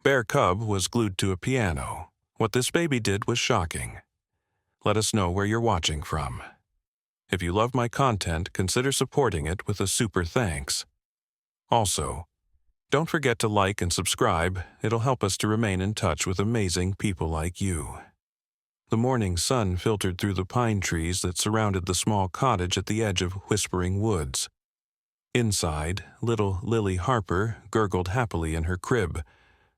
bear cub was glued to a piano. What this baby did was shocking. Let us know where you're watching from. If you love my content, consider supporting it with a super thanks. Also, don't forget to like and subscribe. It'll help us to remain in touch with amazing people like you. The morning sun filtered through the pine trees that surrounded the small cottage at the edge of Whispering Woods. Inside, little Lily Harper gurgled happily in her crib,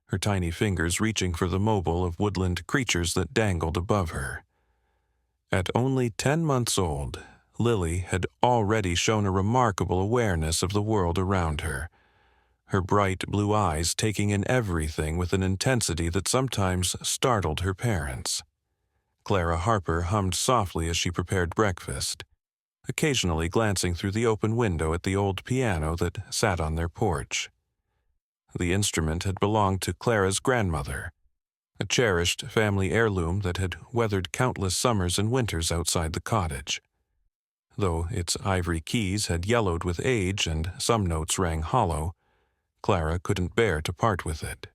her tiny fingers reaching for the mobile of woodland creatures that dangled above her. At only 10 months old, Lily had already shown a remarkable awareness of the world around her, her bright blue eyes taking in everything with an intensity that sometimes startled her parents. Clara Harper hummed softly as she prepared breakfast, occasionally glancing through the open window at the old piano that sat on their porch. The instrument had belonged to Clara's grandmother, a cherished family heirloom that had weathered countless summers and winters outside the cottage. Though its ivory keys had yellowed with age and some notes rang hollow, Clara couldn't bear to part with it.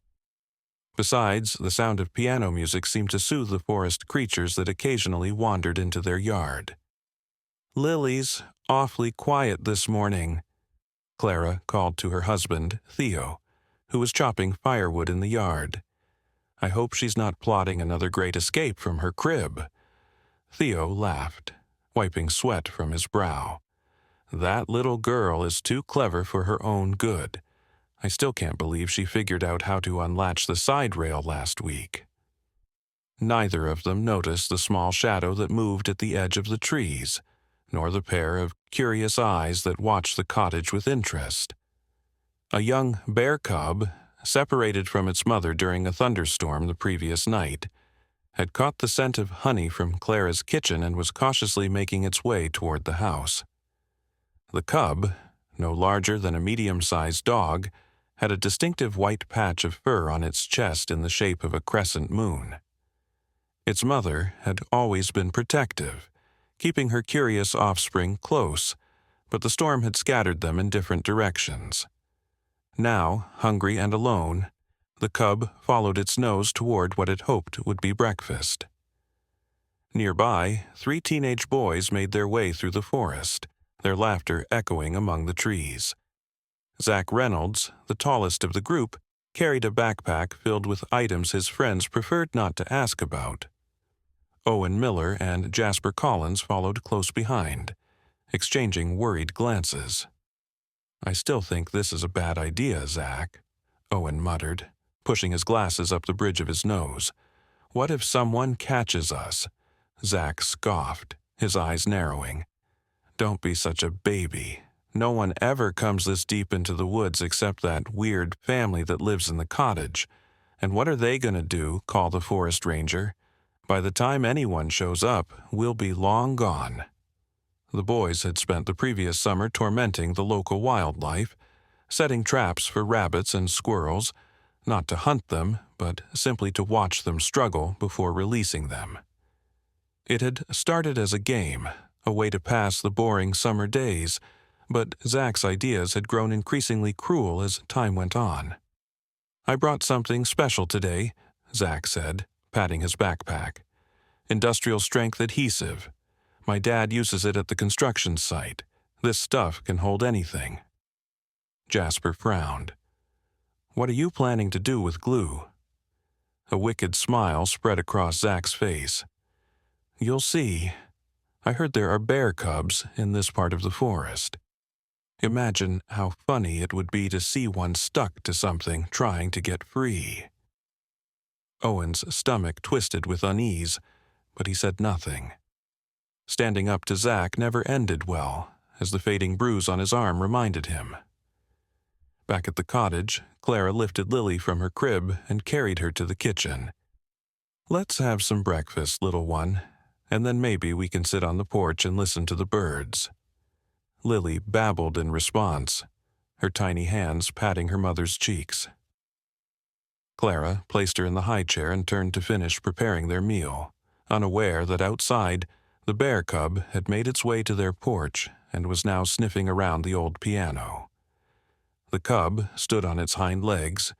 Besides, the sound of piano music seemed to soothe the forest creatures that occasionally wandered into their yard. "Lily's awfully quiet this morning," Clara called to her husband, Theo, who was chopping firewood in the yard. "I hope she's not plotting another great escape from her crib." Theo laughed, wiping sweat from his brow. "That little girl is too clever for her own good. I still can't believe she figured out how to unlatch the side rail last week." Neither of them noticed the small shadow that moved at the edge of the trees, nor the pair of curious eyes that watched the cottage with interest. A young bear cub, separated from its mother during a thunderstorm the previous night, had caught the scent of honey from Clara's kitchen and was cautiously making its way toward the house. The cub, no larger than a medium-sized dog, had a distinctive white patch of fur on its chest in the shape of a crescent moon. Its mother had always been protective, keeping her curious offspring close, but the storm had scattered them in different directions. Now, hungry and alone, the cub followed its nose toward what it hoped would be breakfast. Nearby, 3 teenage boys made their way through the forest, their laughter echoing among the trees. Zach Reynolds, the tallest of the group, carried a backpack filled with items his friends preferred not to ask about. Owen Miller and Jasper Collins followed close behind, exchanging worried glances. "I still think this is a bad idea, Zach," Owen muttered, pushing his glasses up the bridge of his nose. "What if someone catches us?" Zach scoffed, his eyes narrowing. "Don't be such a baby. No one ever comes this deep into the woods except that weird family that lives in the cottage. And what are they going to do, call the forest ranger? By the time anyone shows up, we'll be long gone." The boys had spent the previous summer tormenting the local wildlife, setting traps for rabbits and squirrels, not to hunt them, but simply to watch them struggle before releasing them. It had started as a game, a way to pass the boring summer days, but Zach's ideas had grown increasingly cruel as time went on. "I brought something special today," Zach said, patting his backpack. "Industrial-strength adhesive. My dad uses it at the construction site. This stuff can hold anything." Jasper frowned. "What are you planning to do with glue?" A wicked smile spread across Zach's face. "You'll see. I heard there are bear cubs in this part of the forest. Imagine how funny it would be to see one stuck to something trying to get free." Owen's stomach twisted with unease, but he said nothing. Standing up to Zach never ended well, as the fading bruise on his arm reminded him. Back at the cottage, Clara lifted Lily from her crib and carried her to the kitchen. "Let's have some breakfast, little one, and then maybe we can sit on the porch and listen to the birds." Lily babbled in response, her tiny hands patting her mother's cheeks. Clara placed her in the high chair and turned to finish preparing their meal, unaware that outside, the bear cub had made its way to their porch and was now sniffing around the old piano. The cub stood on its hind legs,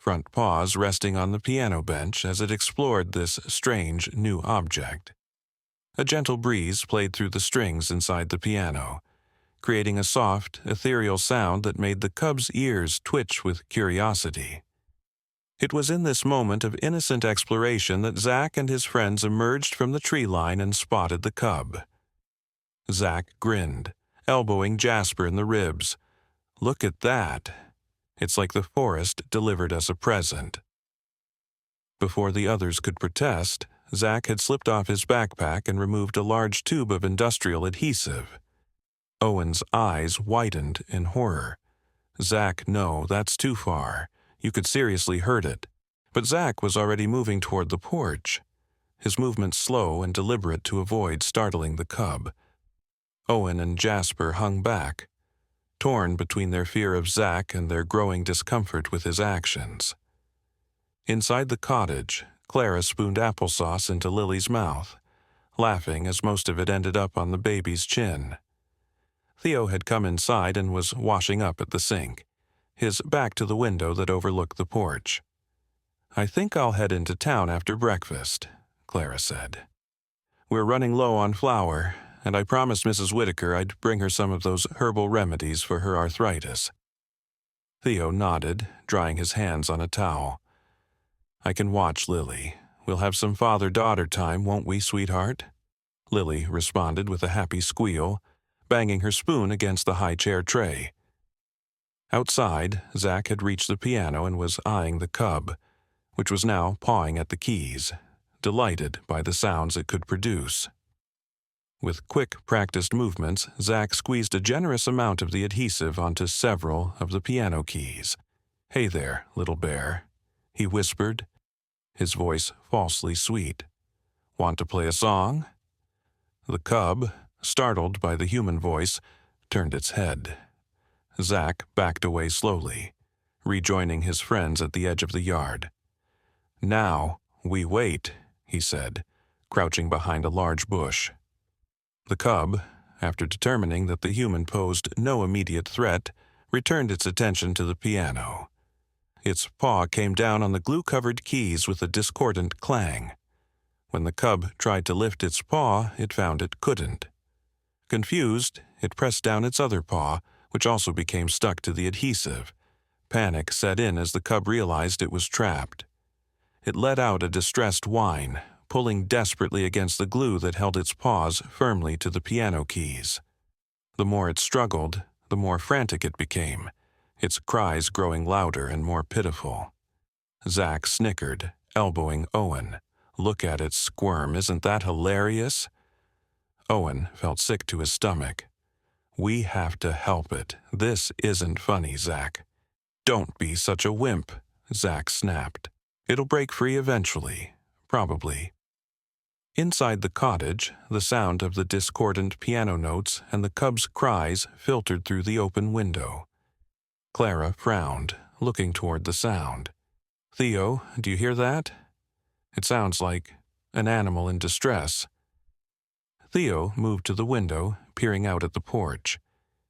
front paws resting on the piano bench as it explored this strange new object. A gentle breeze played through the strings inside the piano, creating a soft, ethereal sound that made the cub's ears twitch with curiosity. It was in this moment of innocent exploration that Zack and his friends emerged from the tree line and spotted the cub. Zack grinned, elbowing Jasper in the ribs. "Look at that. It's like the forest delivered us a present." Before the others could protest, Zack had slipped off his backpack and removed a large tube of industrial adhesive. Owen's eyes widened in horror. "Zack, no, that's too far. You could seriously hurt it." But Zack was already moving toward the porch, his movements slow and deliberate to avoid startling the cub. Owen and Jasper hung back, torn between their fear of Zack and their growing discomfort with his actions. Inside the cottage, Clara spooned applesauce into Lily's mouth, laughing as most of it ended up on the baby's chin. Theo had come inside and was washing up at the sink, his back to the window that overlooked the porch. "I think I'll head into town after breakfast," Clara said. "We're running low on flour, and I promised Mrs. Whitaker I'd bring her some of those herbal remedies for her arthritis." Theo nodded, drying his hands on a towel. "I can watch Lily. We'll have some father-daughter time, won't we, sweetheart?" Lily responded with a happy squeal, banging her spoon against the high-chair tray. Outside, Zack had reached the piano and was eyeing the cub, which was now pawing at the keys, delighted by the sounds it could produce. With quick, practiced movements, Zack squeezed a generous amount of the adhesive onto several of the piano keys. "Hey there, little bear," he whispered, his voice falsely sweet. "Want to play a song?" The cub, startled by the human voice, turned its head. Zack backed away slowly, rejoining his friends at the edge of the yard. "Now we wait," he said, crouching behind a large bush. The cub, after determining that the human posed no immediate threat, returned its attention to the piano. Its paw came down on the glue-covered keys with a discordant clang. When the cub tried to lift its paw, it found it couldn't. Confused, it pressed down its other paw, which also became stuck to the adhesive. Panic set in as the cub realized it was trapped. It let out a distressed whine, pulling desperately against the glue that held its paws firmly to the piano keys. The more it struggled, the more frantic it became, its cries growing louder and more pitiful. Zack snickered, elbowing Owen. "Look at it squirm, isn't that hilarious?" Owen felt sick to his stomach. "We have to help it. This isn't funny, Zack." "Don't be such a wimp," Zack snapped. "It'll break free eventually, probably." Inside the cottage, the sound of the discordant piano notes and the cub's cries filtered through the open window. Clara frowned, looking toward the sound. "Theo, do you hear that? It sounds like an animal in distress." Theo moved to the window, peering out at the porch.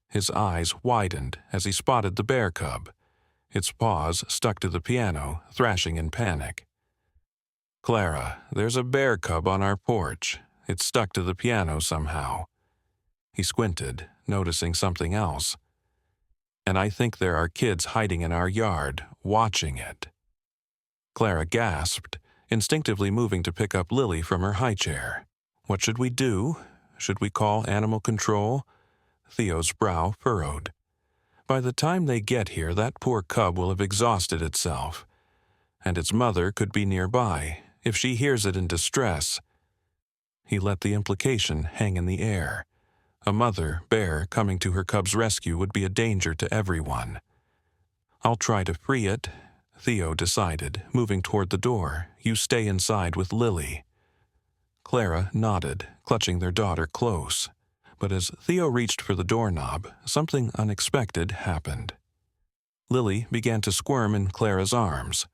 His eyes widened as he spotted the bear cub, its paws stuck to the piano, thrashing in panic. "Clara, there's a bear cub on our porch. It's stuck to the piano somehow." He squinted, noticing something else. "And I think there are kids hiding in our yard, watching it." Clara gasped, instinctively moving to pick up Lily from her high chair. "What should we do? Should we call animal control?" Theo's brow furrowed. "By the time they get here, that poor cub will have exhausted itself. And its mother could be nearby, if she hears it in distress." He let the implication hang in the air. A mother bear coming to her cub's rescue would be a danger to everyone. "I'll try to free it," Theo decided, moving toward the door. "You stay inside with Lily." Clara nodded, clutching their daughter close. But as Theo reached for the doorknob, something unexpected happened. Lily began to squirm in Clara's arms,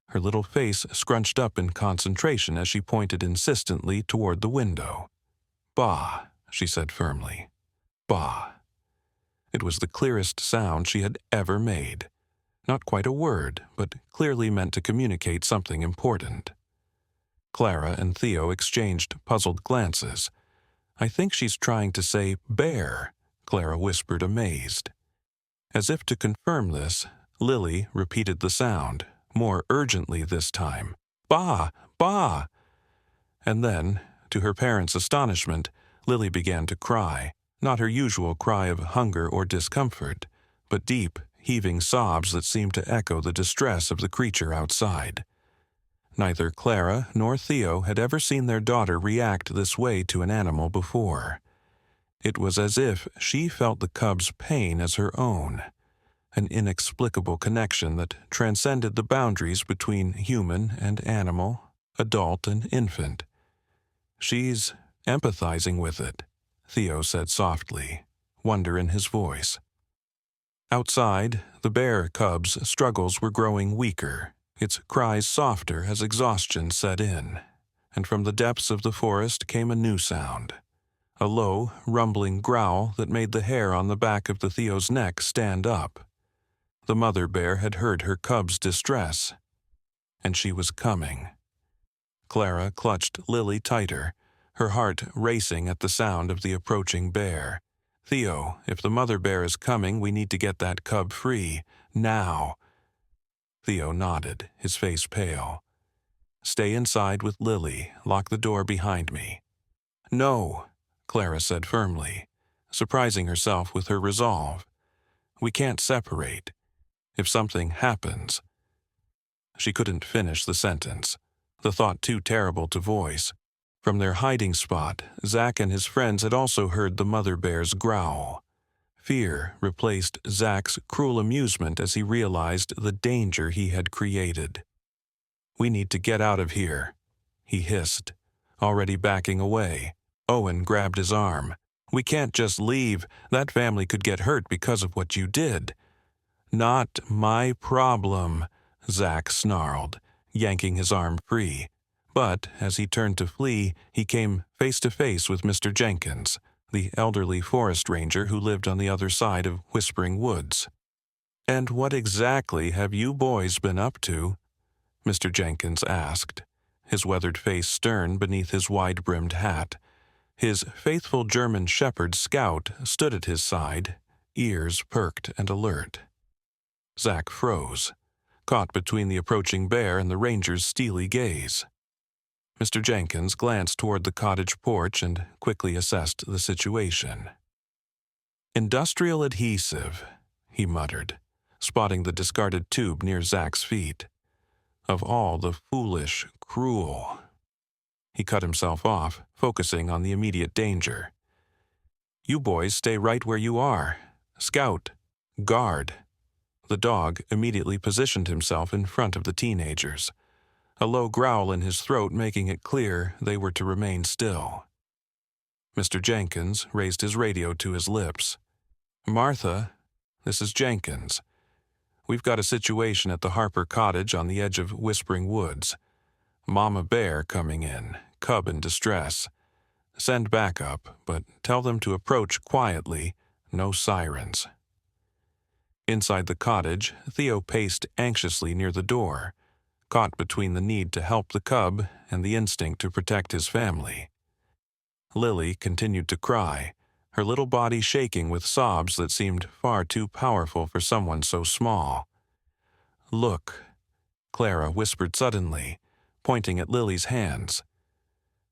her little face scrunched up in concentration as she pointed insistently toward the window. "Bah," she said firmly. "Bah." It was the clearest sound she had ever made. Not quite a word, but clearly meant to communicate something important. Clara and Theo exchanged puzzled glances. "I think she's trying to say bear," Clara whispered, amazed. As if to confirm this, Lily repeated the sound, more urgently this time. "Ba! Ba!" And then, to her parents' astonishment, Lily began to cry, not her usual cry of hunger or discomfort, but deep, heaving sobs that seemed to echo the distress of the creature outside. Neither Clara nor Theo had ever seen their daughter react this way to an animal before. It was as if she felt the cub's pain as her own, an inexplicable connection that transcended the boundaries between human and animal, adult and infant. "She's empathizing with it," Theo said softly, wonder in his voice. Outside, the bear cub's struggles were growing weaker, its cries softer as exhaustion set in, and from the depths of the forest came a new sound, a low, rumbling growl that made the hair on the back of the Theo's neck stand up. The mother bear had heard her cub's distress, and she was coming. Clara clutched Lily tighter, her heart racing at the sound of the approaching bear. "Theo, if the mother bear is coming, we need to get that cub free. Now." Theo nodded, his face pale. "Stay inside with Lily. Lock the door behind me." "No," Clara said firmly, surprising herself with her resolve. "We can't separate. If something happens—" She couldn't finish the sentence, the thought too terrible to voice. From their hiding spot, Zack and his friends had also heard the mother bear's growl. Fear replaced Zack's cruel amusement as he realized the danger he had created. "We need to get out of here," he hissed, already backing away. Owen grabbed his arm. "We can't just leave. That family could get hurt because of what you did." "Not my problem," Zack snarled, yanking his arm free. But as he turned to flee, he came face to face with Mr. Jenkins, the elderly forest ranger who lived on the other side of Whispering Woods. "And what exactly have you boys been up to?" Mr. Jenkins asked, his weathered face stern beneath his wide-brimmed hat. His faithful German shepherd Scout stood at his side, ears perked and alert. Zack froze, caught between the approaching bear and the ranger's steely gaze. Mr. Jenkins glanced toward the cottage porch and quickly assessed the situation. "Industrial adhesive," he muttered, spotting the discarded tube near Zack's feet. "Of all the foolish, cruel—" He cut himself off, focusing on the immediate danger. "You boys stay right where you are. Scout, guard." The dog immediately positioned himself in front of the teenagers, a low growl in his throat making it clear they were to remain still. Mr. Jenkins raised his radio to his lips. "Martha, this is Jenkins. We've got a situation at the Harper cottage on the edge of Whispering Woods. Mama bear coming in, cub in distress. Send backup, but tell them to approach quietly, no sirens." Inside the cottage, Theo paced anxiously near the door, caught between the need to help the cub and the instinct to protect his family. Lily continued to cry, her little body shaking with sobs that seemed far too powerful for someone so small. "Look," Clara whispered suddenly, pointing at Lily's hands.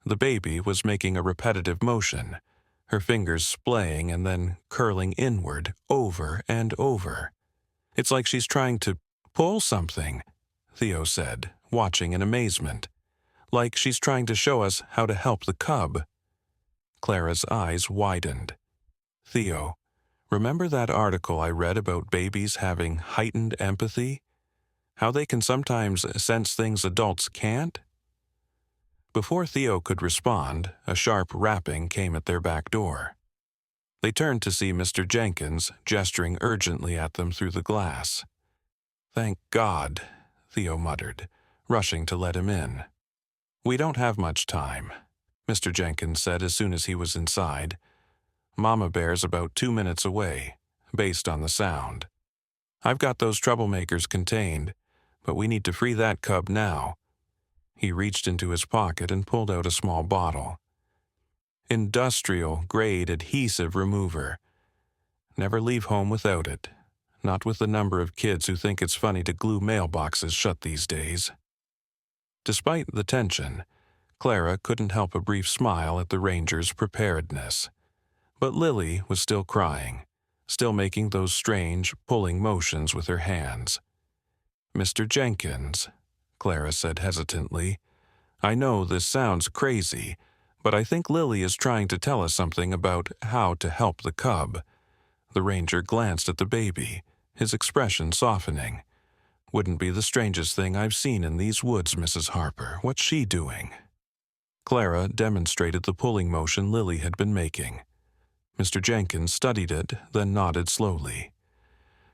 The baby was making a repetitive motion, her fingers splaying and then curling inward, over and over. "It's like she's trying to pull something," Theo said, watching in amazement. "Like she's trying to show us how to help the cub." Clara's eyes widened. "Theo, remember that article I read about babies having heightened empathy? How they can sometimes sense things adults can't?" Before Theo could respond, a sharp rapping came at their back door. They turned to see Mr. Jenkins gesturing urgently at them through the glass. "Thank God," Theo muttered, rushing to let him in. "We don't have much time," Mr. Jenkins said as soon as he was inside. "Mama bear's about 2 minutes away, based on the sound." I've got those troublemakers contained, but we need to free that cub now." He reached into his pocket and pulled out a small bottle. Industrial-grade adhesive remover. Never leave home without it. Not with the number of kids who think it's funny to glue mailboxes shut these days. Despite the tension, Clara couldn't help a brief smile at the ranger's preparedness. But Lily was still crying, still making those strange, pulling motions with her hands. "Mr. Jenkins," Clara said hesitantly, "I know this sounds crazy, but I think Lily is trying to tell us something about how to help the cub." The ranger glanced at the baby, his expression softening. "Wouldn't be the strangest thing I've seen in these woods, Mrs. Harper. What's she doing?" Clara demonstrated the pulling motion Lily had been making. Mr. Jenkins studied it, then nodded slowly.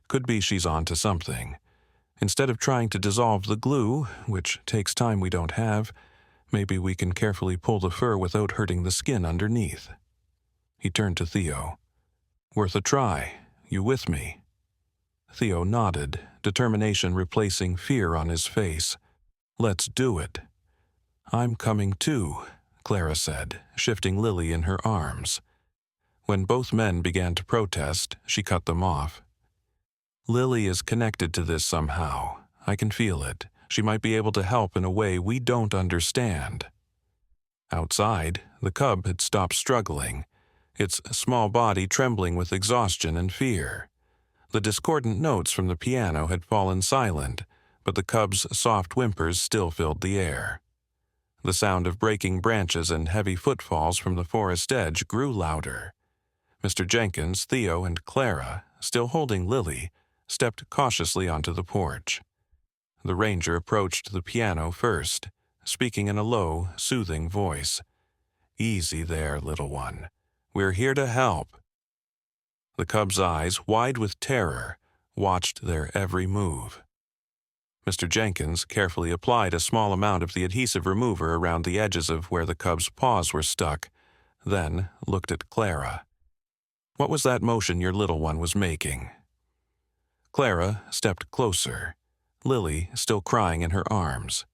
"Could be she's on to something. Instead of trying to dissolve the glue, which takes time we don't have, maybe we can carefully pull the fur without hurting the skin underneath." He turned to Theo. "Worth a try. You with me?" Theo nodded, determination replacing fear on his face. "Let's do it." "I'm coming too," Clara said, shifting Lily in her arms. When both men began to protest, she cut them off. "Lily is connected to this somehow. I can feel it. She might be able to help in a way we don't understand." Outside, the cub had stopped struggling, its small body trembling with exhaustion and fear. The discordant notes from the piano had fallen silent, but the cub's soft whimpers still filled the air. The sound of breaking branches and heavy footfalls from the forest edge grew louder. Mr. Jenkins, Theo, and Clara, still holding Lily, stepped cautiously onto the porch. The ranger approached the piano first, speaking in a low, soothing voice. "Easy there, little one. We're here to help." The cub's eyes, wide with terror, watched their every move. Mr. Jenkins carefully applied a small amount of the adhesive remover around the edges of where the cub's paws were stuck, then looked at Clara. "What was that motion your little one was making?" Clara stepped closer, Lily still crying in her arms.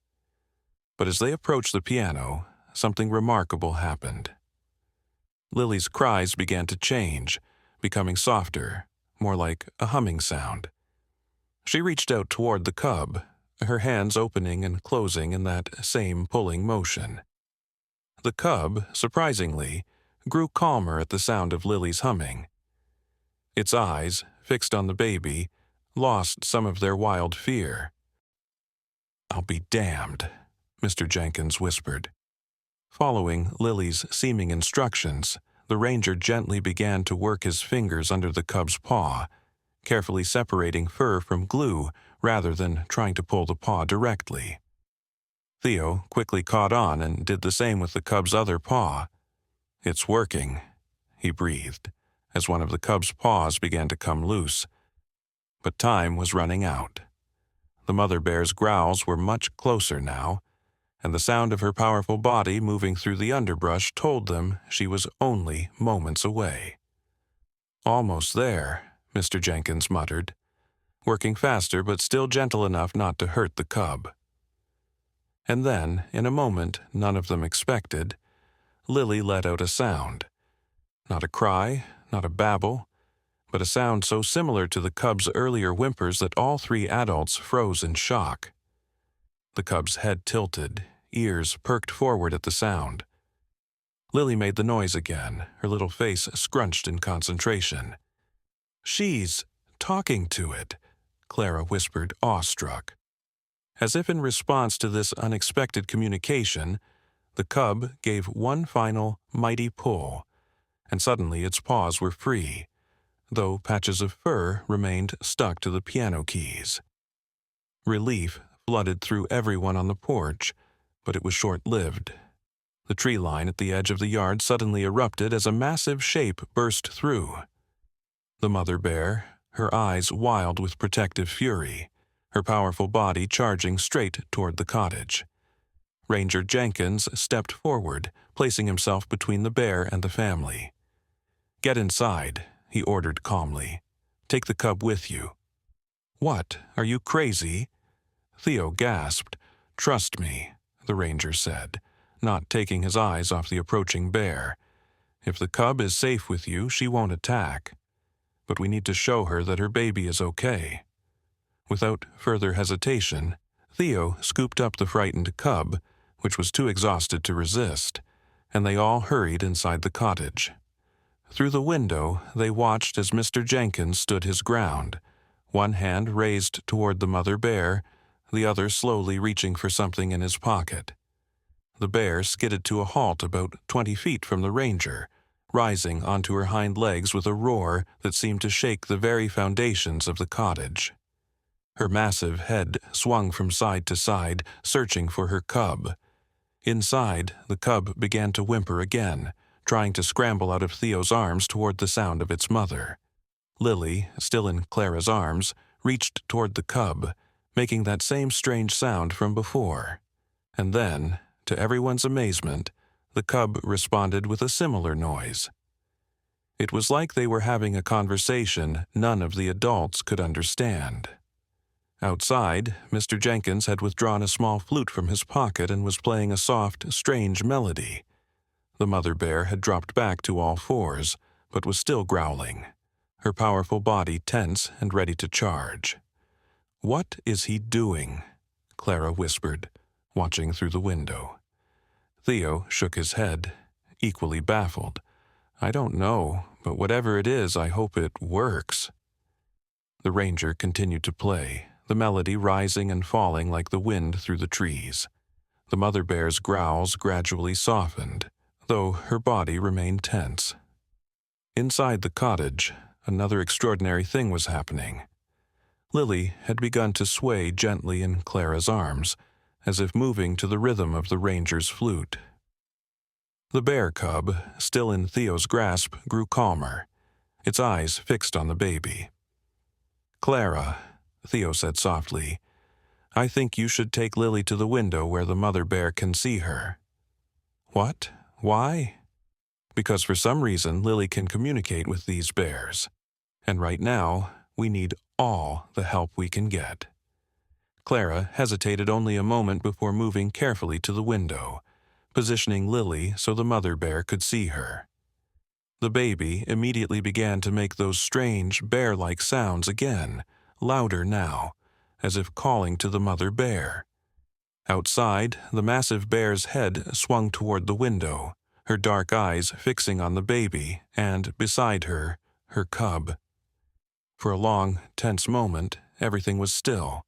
But as they approached the piano, something remarkable happened. Lily's cries began to change, becoming softer, more like a humming sound. She reached out toward the cub, her hands opening and closing in that same pulling motion. The cub, surprisingly, grew calmer at the sound of Lily's humming. Its eyes, fixed on the baby, lost some of their wild fear. "I'll be damned," Mr. Jenkins whispered. Following Lily's seeming instructions, the ranger gently began to work his fingers under the cub's paw, carefully separating fur from glue rather than trying to pull the paw directly. Theo quickly caught on and did the same with the cub's other paw. "It's working," he breathed, as one of the cub's paws began to come loose. But time was running out. The mother bear's growls were much closer now, and the sound of her powerful body moving through the underbrush told them she was only moments away. "Almost there," Mr. Jenkins muttered, working faster but still gentle enough not to hurt the cub. And then, in a moment none of them expected, Lily let out a sound. Not a cry, not a babble, but a sound so similar to the cub's earlier whimpers that all three adults froze in shock. The cub's head tilted, ears perked forward at the sound. Lily made the noise again, her little face scrunched in concentration. "She's talking to it," Clara whispered, awestruck. As if in response to this unexpected communication, the cub gave one final, mighty pull, and suddenly its paws were free, though patches of fur remained stuck to the piano keys. Relief flooded through everyone on the porch, but it was short-lived. The tree line at the edge of the yard suddenly erupted as a massive shape burst through. The mother bear, her eyes wild with protective fury, her powerful body charging straight toward the cottage. Ranger Jenkins stepped forward, placing himself between the bear and the family. "Get inside," he ordered calmly. "Take the cub with you." "What? Are you crazy?" Theo gasped. "Trust me," the ranger said, not taking his eyes off the approaching bear. "If the cub is safe with you, she won't attack. But we need to show her that her baby is okay." Without further hesitation, Theo scooped up the frightened cub, which was too exhausted to resist, and they all hurried inside the cottage. Through the window, they watched as Mr. Jenkins stood his ground, one hand raised toward the mother bear, the other slowly reaching for something in his pocket. The bear skidded to a halt about 20 feet from the ranger, rising onto her hind legs with a roar that seemed to shake the very foundations of the cottage. Her massive head swung from side to side, searching for her cub. Inside, the cub began to whimper again, trying to scramble out of Theo's arms toward the sound of its mother. Lily, still in Clara's arms, reached toward the cub, making that same strange sound from before. And then, to everyone's amazement, the cub responded with a similar noise. It was like they were having a conversation none of the adults could understand. Outside, Mr. Jenkins had withdrawn a small flute from his pocket and was playing a soft, strange melody. The mother bear had dropped back to all fours, but was still growling, her powerful body tense and ready to charge. "What is he doing?" Clara whispered, watching through the window. Theo shook his head, equally baffled. "I don't know, but whatever it is, I hope it works." The ranger continued to play, the melody rising and falling like the wind through the trees. The mother bear's growls gradually softened, though her body remained tense. Inside the cottage, another extraordinary thing was happening. Lily had begun to sway gently in Clara's arms, as if moving to the rhythm of the ranger's flute. The bear cub, still in Theo's grasp, grew calmer, its eyes fixed on the baby. "Clara," Theo said softly, "I think you should take Lily to the window where the mother bear can see her." "What? Why?" "Because for some reason Lily can communicate with these bears. And right now, we need all the help we can get." Clara hesitated only a moment before moving carefully to the window, positioning Lily so the mother bear could see her. The baby immediately began to make those strange bear-like sounds again, louder now, as if calling to the mother bear. Outside, the massive bear's head swung toward the window, her dark eyes fixing on the baby and, beside her, her cub. For a long, tense moment, everything was still.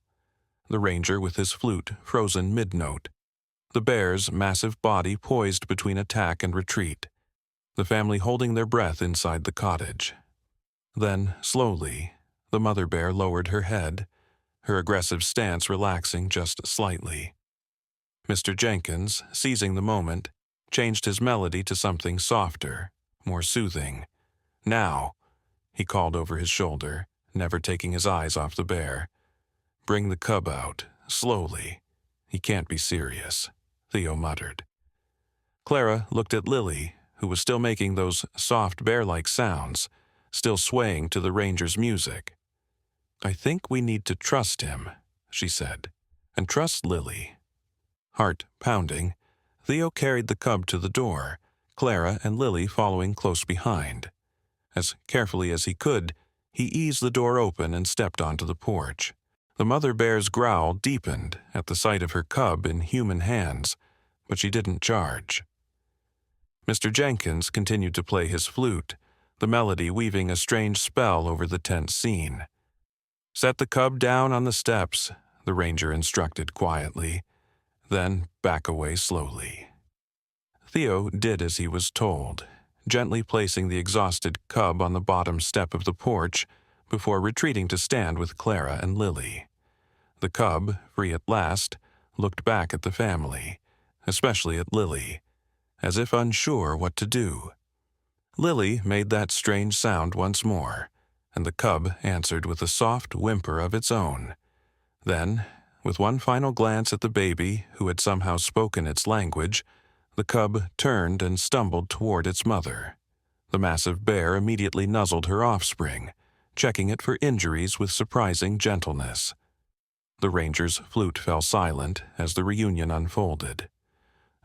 The ranger with his flute frozen mid-note. The bear's massive body poised between attack and retreat. The family holding their breath inside the cottage. Then, slowly, the mother bear lowered her head, her aggressive stance relaxing just slightly. Mr. Jenkins, seizing the moment, changed his melody to something softer, more soothing. "Now," he called over his shoulder, never taking his eyes off the bear. "Bring the cub out, slowly. He can't be serious," Theo muttered. Clara looked at Lily, who was still making those soft bear-like sounds, still swaying to the ranger's music. "I think we need to trust him," she said, "and trust Lily." Heart pounding, Theo carried the cub to the door, Clara and Lily following close behind. As carefully as he could, he eased the door open and stepped onto the porch. The mother bear's growl deepened at the sight of her cub in human hands, but she didn't charge. Mr. Jenkins continued to play his flute, the melody weaving a strange spell over the tense scene. "Set the cub down on the steps," the ranger instructed quietly, then back away slowly. Theo did as he was told, gently placing the exhausted cub on the bottom step of the porch before retreating to stand with Clara and Lily. The cub, free at last, looked back at the family, especially at Lily, as if unsure what to do. Lily made that strange sound once more, and the cub answered with a soft whimper of its own. Then, with one final glance at the baby who had somehow spoken its language, the cub turned and stumbled toward its mother. The massive bear immediately nuzzled her offspring, checking it for injuries with surprising gentleness. The ranger's flute fell silent as the reunion unfolded.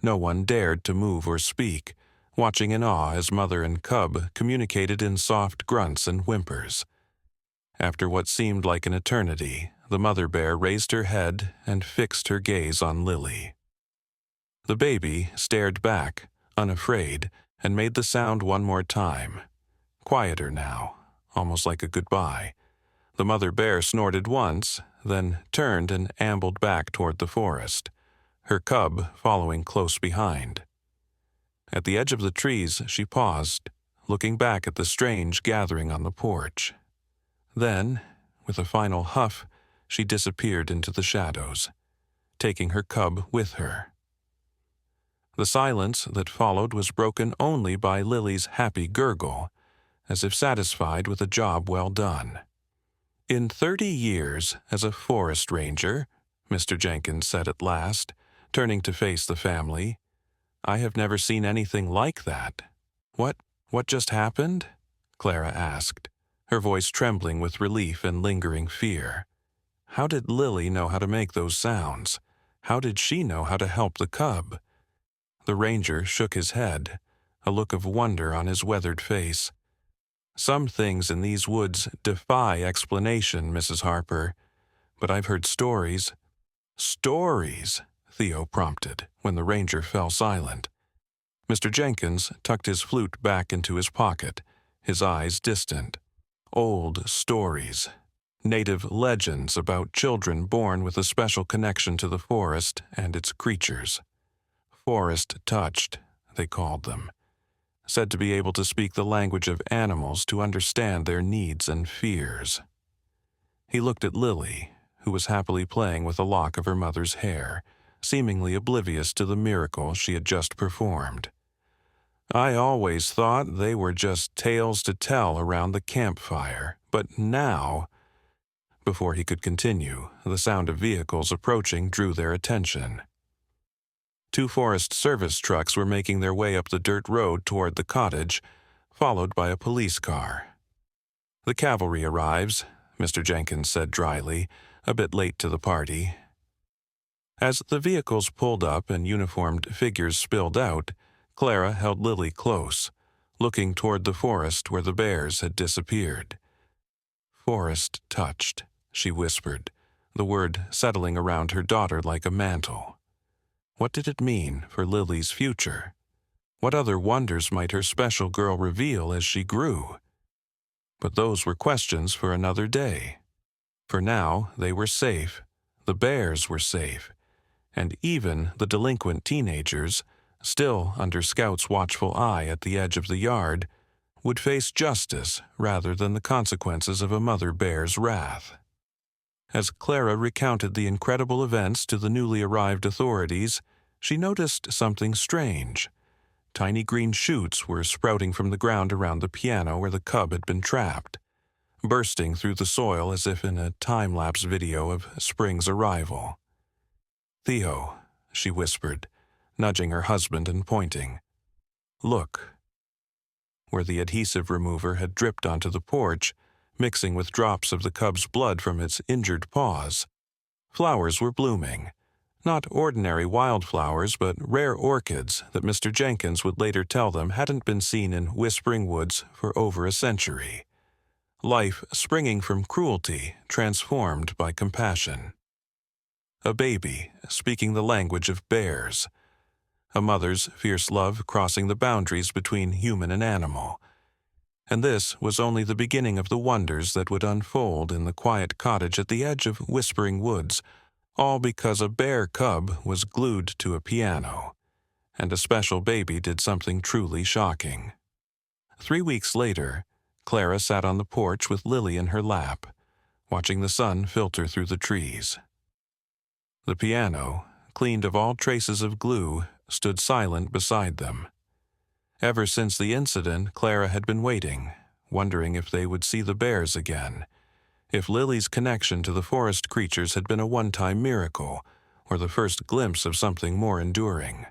No one dared to move or speak, watching in awe as mother and cub communicated in soft grunts and whimpers. After what seemed like an eternity, the mother bear raised her head and fixed her gaze on Lily. The baby stared back, unafraid, and made the sound one more time. Quieter now, almost like a goodbye. The mother bear snorted once, then turned and ambled back toward the forest, her cub following close behind. At the edge of the trees, she paused, looking back at the strange gathering on the porch. Then, with a final huff, she disappeared into the shadows, taking her cub with her. The silence that followed was broken only by Lily's happy gurgle, as if satisfied with a job well done. "In 30 years as a forest ranger," Mr. Jenkins said at last, turning to face the family, "I have never seen anything like that." What just happened?" Clara asked, her voice trembling with relief and lingering fear. How did Lily know how to make those sounds? How did she know how to help the cub? The ranger shook his head, a look of wonder on his weathered face. "Some things in these woods defy explanation, Mrs. Harper, but I've heard stories." "Stories?" Theo prompted, when the ranger fell silent. Mr. Jenkins tucked his flute back into his pocket, his eyes distant. "Old stories. Native legends about children born with a special connection to the forest and its creatures. Forest-touched, they called them. Said to be able to speak the language of animals to understand their needs and fears." He looked at Lily, who was happily playing with a lock of her mother's hair, seemingly oblivious to the miracle she had just performed. "I always thought they were just tales to tell around the campfire, but now—" Before he could continue, the sound of vehicles approaching drew their attention. 2 Forest Service trucks were making their way up the dirt road toward the cottage, followed by a police car. "The cavalry arrives," Mr. Jenkins said dryly, a bit late to the party. As the vehicles pulled up and uniformed figures spilled out, Clara held Lily close, looking toward the forest where the bears had disappeared. "Forest touched," she whispered, the word settling around her daughter like a mantle. What did it mean for Lily's future? What other wonders might her special girl reveal as she grew? But those were questions for another day. For now, they were safe. The bears were safe. And even the delinquent teenagers, still under Scout's watchful eye at the edge of the yard, would face justice rather than the consequences of a mother bear's wrath. As Clara recounted the incredible events to the newly arrived authorities, she noticed something strange. Tiny green shoots were sprouting from the ground around the piano where the cub had been trapped, bursting through the soil as if in a time-lapse video of spring's arrival. "Theo," she whispered, nudging her husband and pointing. "Look." Where the adhesive remover had dripped onto the porch, mixing with drops of the cub's blood from its injured paws, flowers were blooming. Not ordinary wildflowers, but rare orchids that Mr. Jenkins would later tell them hadn't been seen in Whispering Woods for over a century. Life springing from cruelty, transformed by compassion. A baby speaking the language of bears. A mother's fierce love crossing the boundaries between human and animal. And this was only the beginning of the wonders that would unfold in the quiet cottage at the edge of Whispering Woods, all because a bear cub was glued to a piano, and a special baby did something truly shocking. 3 weeks later, Clara sat on the porch with Lily in her lap, watching the sun filter through the trees. The piano, cleaned of all traces of glue, stood silent beside them. Ever since the incident, Clara had been waiting, wondering if they would see the bears again, if Lily's connection to the forest creatures had been a one-time miracle, or the first glimpse of something more enduring.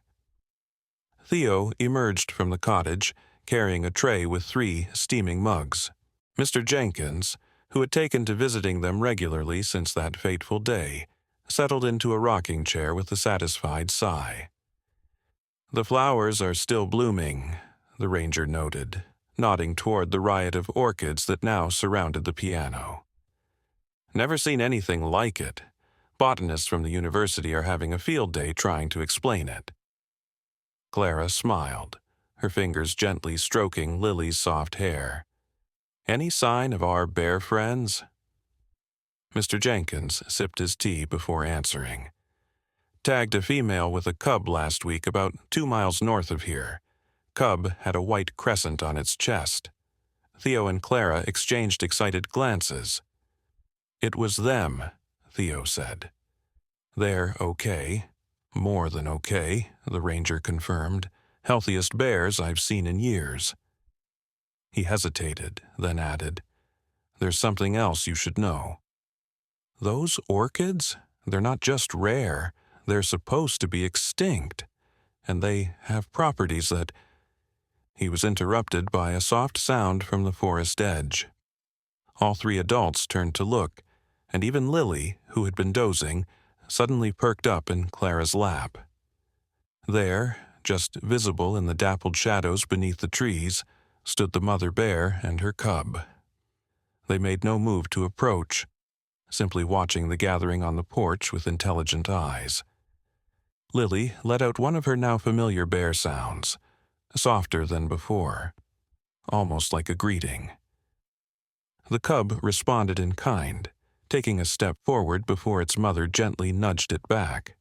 Theo emerged from the cottage, carrying a tray with 3 steaming mugs. Mr. Jenkins, who had taken to visiting them regularly since that fateful day, settled into a rocking chair with a satisfied sigh. "The flowers are still blooming," the ranger noted, nodding toward the riot of orchids that now surrounded the piano. "Never seen anything like it. Botanists from the university are having a field day trying to explain it." Clara smiled, her fingers gently stroking Lily's soft hair. "Any sign of our bear friends?" Mr. Jenkins sipped his tea before answering. "Tagged a female with a cub last week about 2 miles north of here. Cub had a white crescent on its chest." Theo and Clara exchanged excited glances. "It was them," Theo said. "They're okay. More than okay," the ranger confirmed. "Healthiest bears I've seen in years." He hesitated, then added, "There's something else you should know. Those orchids, they're not just rare, they're supposed to be extinct, and they have properties that—" He was interrupted by a soft sound from the forest edge. All 3 adults turned to look, and even Lily, who had been dozing, suddenly perked up in Clara's lap. There, just visible in the dappled shadows beneath the trees, stood the mother bear and her cub. They made no move to approach, simply watching the gathering on the porch with intelligent eyes. Lily let out one of her now familiar bear sounds, softer than before, almost like a greeting. The cub responded in kind, taking a step forward before its mother gently nudged it back.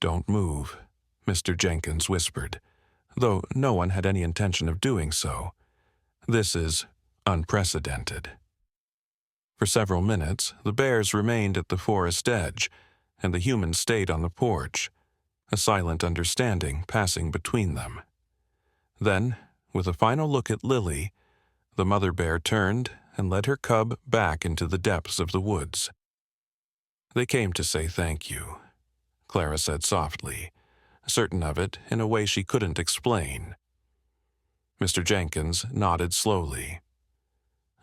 "Don't move," Mr. Jenkins whispered, though no one had any intention of doing so. "This is unprecedented." For several minutes, the bears remained at the forest edge, and the humans stayed on the porch, a silent understanding passing between them. Then, with a final look at Lily, the mother bear turned and led her cub back into the depths of the woods. "They came to say thank you," Clara said softly, certain of it in a way she couldn't explain. Mr. Jenkins nodded slowly.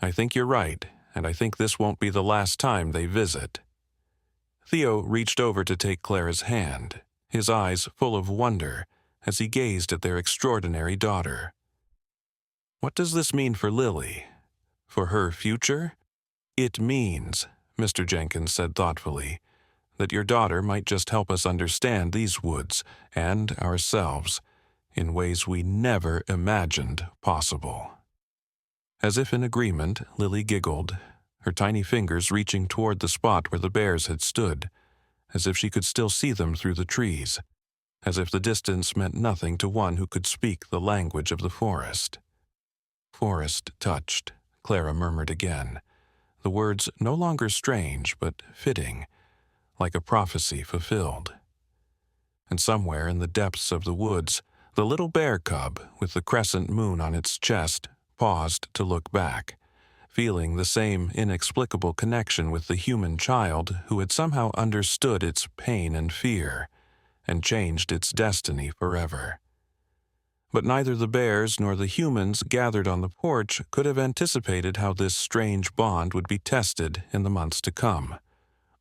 "I think you're right, and I think this won't be the last time they visit." Theo reached over to take Clara's hand, his eyes full of wonder as he gazed at their extraordinary daughter. "What does this mean for Lily? For her future?" "It means," Mr. Jenkins said thoughtfully, "that your daughter might just help us understand these woods and ourselves in ways we never imagined possible." As if in agreement, Lily giggled, her tiny fingers reaching toward the spot where the bears had stood, as if she could still see them through the trees, as if the distance meant nothing to one who could speak the language of the forest. "Forest touched," Clara murmured again, the words no longer strange but fitting, like a prophecy fulfilled. And somewhere in the depths of the woods, the little bear cub, with the crescent moon on its chest, paused to look back, feeling the same inexplicable connection with the human child who had somehow understood its pain and fear, and changed its destiny forever. But neither the bears nor the humans gathered on the porch could have anticipated how this strange bond would be tested in the months to come,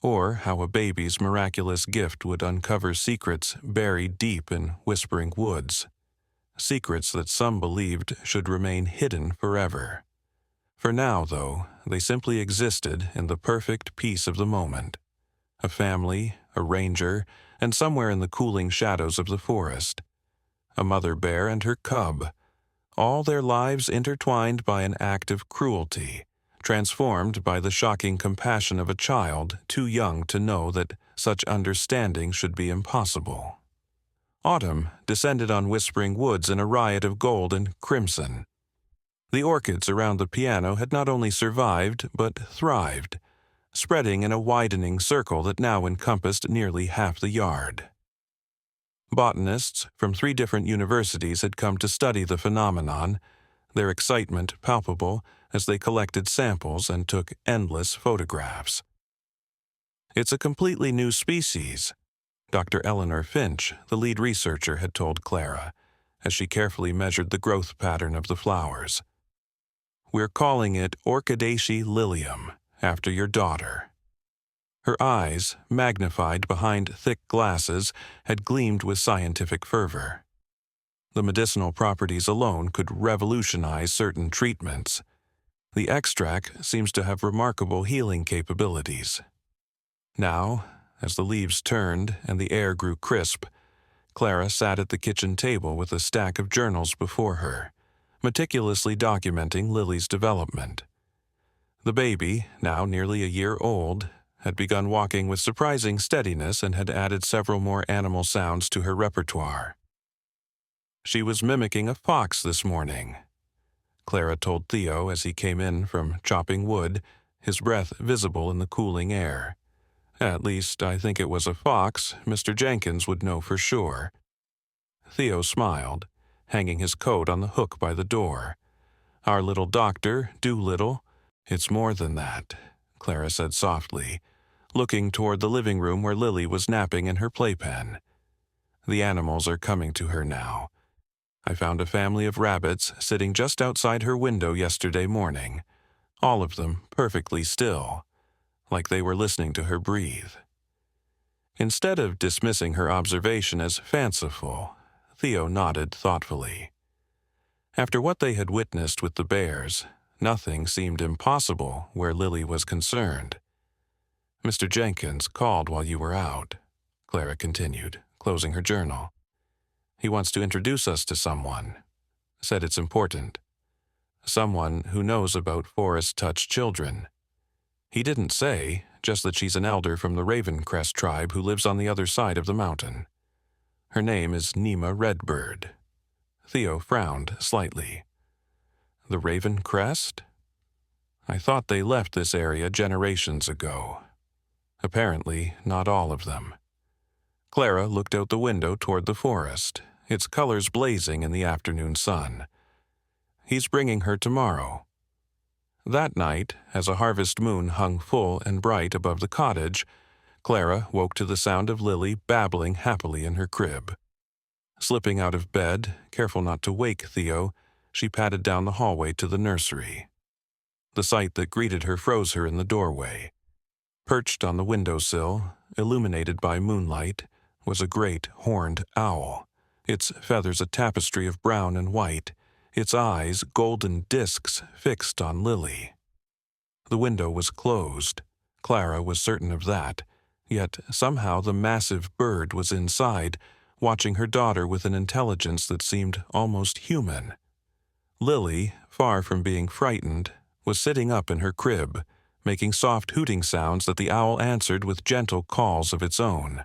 or how a baby's miraculous gift would uncover secrets buried deep in whispering woods, secrets that some believed should remain hidden forever. For now, though, they simply existed in the perfect peace of the moment. A family, a ranger, and somewhere in the cooling shadows of the forest, a mother bear and her cub, all their lives intertwined by an act of cruelty, transformed by the shocking compassion of a child too young to know that such understanding should be impossible. Autumn descended on Whispering Woods in a riot of gold and crimson. The orchids around the piano had not only survived, but thrived, spreading in a widening circle that now encompassed nearly half the yard. Botanists from 3 different universities had come to study the phenomenon, their excitement palpable as they collected samples and took endless photographs. "It's a completely new species," Dr. Eleanor Finch, the lead researcher, had told Clara, as she carefully measured the growth pattern of the flowers. We're calling it Orchidaceae lilium, after your daughter." Her eyes, magnified behind thick glasses, had gleamed with scientific fervor. The medicinal properties alone could revolutionize certain treatments. The extract seems to have remarkable healing capabilities. Now, as the leaves turned and the air grew crisp, Clara sat at the kitchen table with a stack of journals before her, meticulously documenting Lily's development. The baby, now nearly a year old, had begun walking with surprising steadiness and had added several more animal sounds to her repertoire. "She was mimicking a fox this morning," Clara told Theo as he came in from chopping wood, his breath visible in the cooling air. "At least, I think it was a fox. Mr. Jenkins would know for sure." Theo smiled, hanging his coat on the hook by the door. "Our little doctor, Doolittle." "It's more than that," Clara said softly, looking toward the living room where Lily was napping in her playpen. "The animals are coming to her now. I found a family of rabbits sitting just outside her window yesterday morning, all of them perfectly still, like they were listening to her breathe." Instead of dismissing her observation as fanciful, Theo nodded thoughtfully. After what they had witnessed with the bears, nothing seemed impossible where Lily was concerned. "Mr. Jenkins called while you were out," Clara continued, closing her journal. "He wants to introduce us to someone. Said it's important. Someone who knows about Forest Touch children. He didn't say, just that she's an elder from the Ravencrest tribe who lives on the other side of the mountain. Her name is Nima Redbird." Theo frowned slightly. "The Ravencrest? I thought they left this area generations ago. Apparently, not all of them." Clara looked out the window toward the forest, its colors blazing in the afternoon sun. "He's bringing her tomorrow." That night, as a harvest moon hung full and bright above the cottage, Clara woke to the sound of Lily babbling happily in her crib. Slipping out of bed, careful not to wake Theo, she padded down the hallway to the nursery. The sight that greeted her froze her in the doorway. Perched on the windowsill, illuminated by moonlight, was a great horned owl, its feathers a tapestry of brown and white, its eyes golden discs fixed on Lily. The window was closed. Clara was certain of that, yet somehow the massive bird was inside, watching her daughter with an intelligence that seemed almost human. Lily, far from being frightened, was sitting up in her crib, making soft hooting sounds that the owl answered with gentle calls of its own.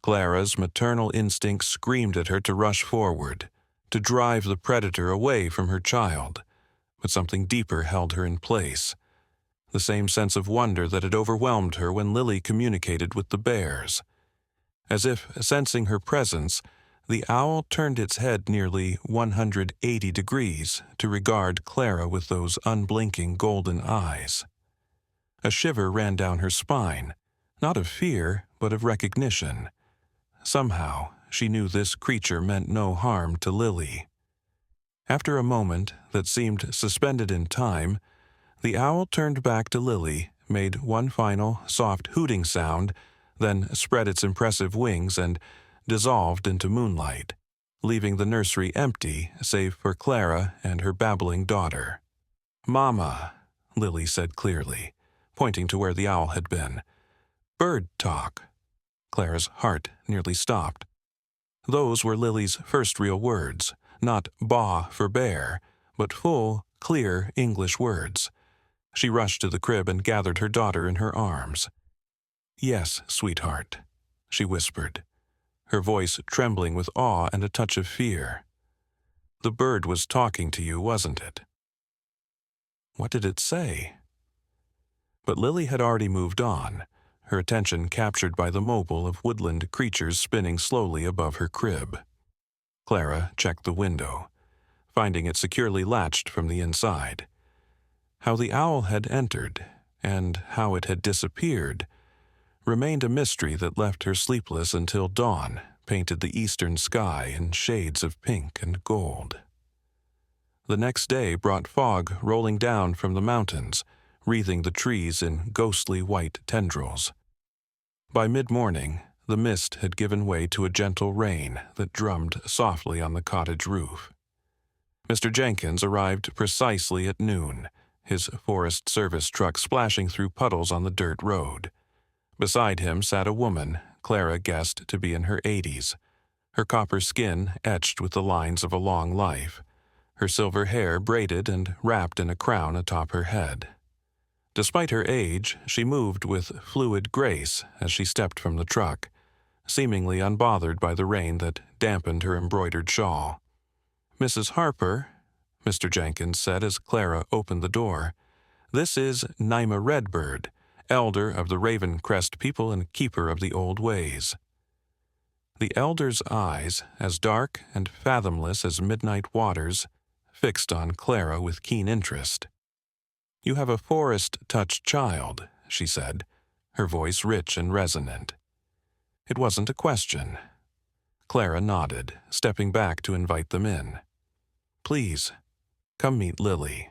Clara's maternal instinct screamed at her to rush forward, to drive the predator away from her child, but something deeper held her in place. The same sense of wonder that had overwhelmed her when Lily communicated with the bears. As if sensing her presence, the owl turned its head nearly 180 degrees to regard Clara with those unblinking golden eyes. A shiver ran down her spine, not of fear, but of recognition. Somehow, she knew this creature meant no harm to Lily. After a moment that seemed suspended in time, the owl turned back to Lily, made one final, soft hooting sound, then spread its impressive wings and dissolved into moonlight, leaving the nursery empty save for Clara and her babbling daughter. "Mama," Lily said clearly, pointing to where the owl had been. "Bird talk." Clara's heart nearly stopped. Those were Lily's first real words, not "ba" for bear, but full, clear English words. She rushed to the crib and gathered her daughter in her arms. "Yes, sweetheart," she whispered, her voice trembling with awe and a touch of fear. "The bird was talking to you, wasn't it?" What did it say? But Lily had already moved on, her attention captured by the mobile of woodland creatures spinning slowly above her crib. Clara checked the window, finding it securely latched from the inside. How the owl had entered, and how it had disappeared, remained a mystery that left her sleepless until dawn painted the eastern sky in shades of pink and gold. The next day brought fog rolling down from the mountains, wreathing the trees in ghostly white tendrils. By mid-morning, the mist had given way to a gentle rain that drummed softly on the cottage roof. Mr. Jenkins arrived precisely at noon, his Forest Service truck splashing through puddles on the dirt road. Beside him sat a woman Clara guessed to be in her 80s, her copper skin etched with the lines of a long life, her silver hair braided and wrapped in a crown atop her head. Despite her age, she moved with fluid grace as she stepped from the truck, seemingly unbothered by the rain that dampened her embroidered shawl. "Mrs. Harper," Mr. Jenkins said as Clara opened the door, "this is Nima Redbird, elder of the Ravencrest people and keeper of the old ways." The elder's eyes, as dark and fathomless as midnight waters, fixed on Clara with keen interest. "You have a forest-touched child," she said, her voice rich and resonant. It wasn't a question. Clara nodded, stepping back to invite them in. "Please, come meet Lily."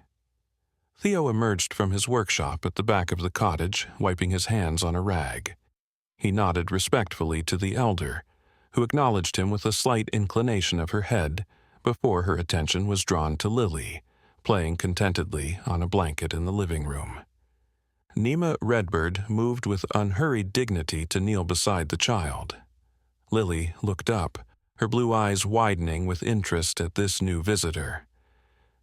Theo emerged from his workshop at the back of the cottage, wiping his hands on a rag. He nodded respectfully to the elder, who acknowledged him with a slight inclination of her head before her attention was drawn to Lily, playing contentedly on a blanket in the living room. Nima Redbird moved with unhurried dignity to kneel beside the child. Lily looked up, her blue eyes widening with interest at this new visitor.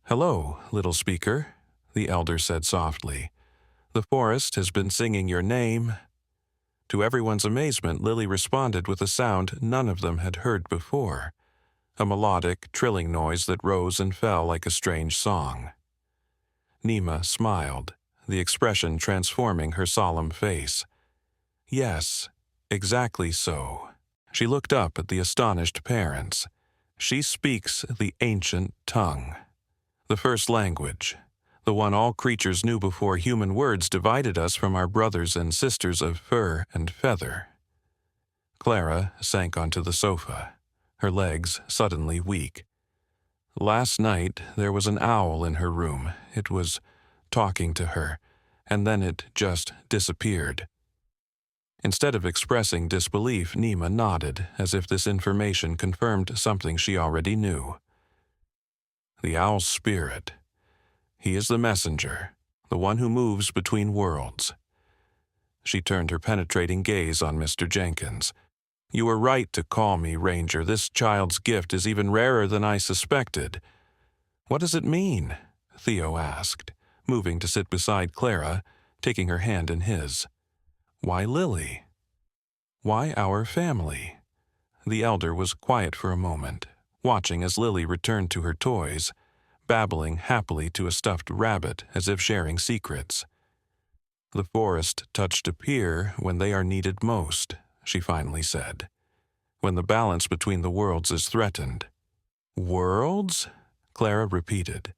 "Hello, little speaker," the elder said softly. "The forest has been singing your name." To everyone's amazement, Lily responded with a sound none of them had heard before, a melodic, trilling noise that rose and fell like a strange song. Nima smiled, the expression transforming her solemn face. "Yes, exactly so." She looked up at the astonished parents. "She speaks the ancient tongue, the first language, the one all creatures knew before human words divided us from our brothers and sisters of fur and feather." Clara sank onto the sofa, her legs suddenly weak. "Last night there was an owl in her room. It was talking to her, and then it just disappeared." Instead of expressing disbelief, Nima nodded, as if this information confirmed something she already knew. "The owl's spirit. He is the messenger, the one who moves between worlds." She turned her penetrating gaze on Mr. Jenkins. "You were right to call me, Ranger. This child's gift is even rarer than I suspected." "What does it mean?" Theo asked, moving to sit beside Clara, taking her hand in his. "Why Lily? Why our family?" The elder was quiet for a moment, watching as Lily returned to her toys, babbling happily to a stuffed rabbit as if sharing secrets. "The forest touched a pier when they are needed most," she finally said, "when the balance between the worlds is threatened." "Worlds?" Clara repeated,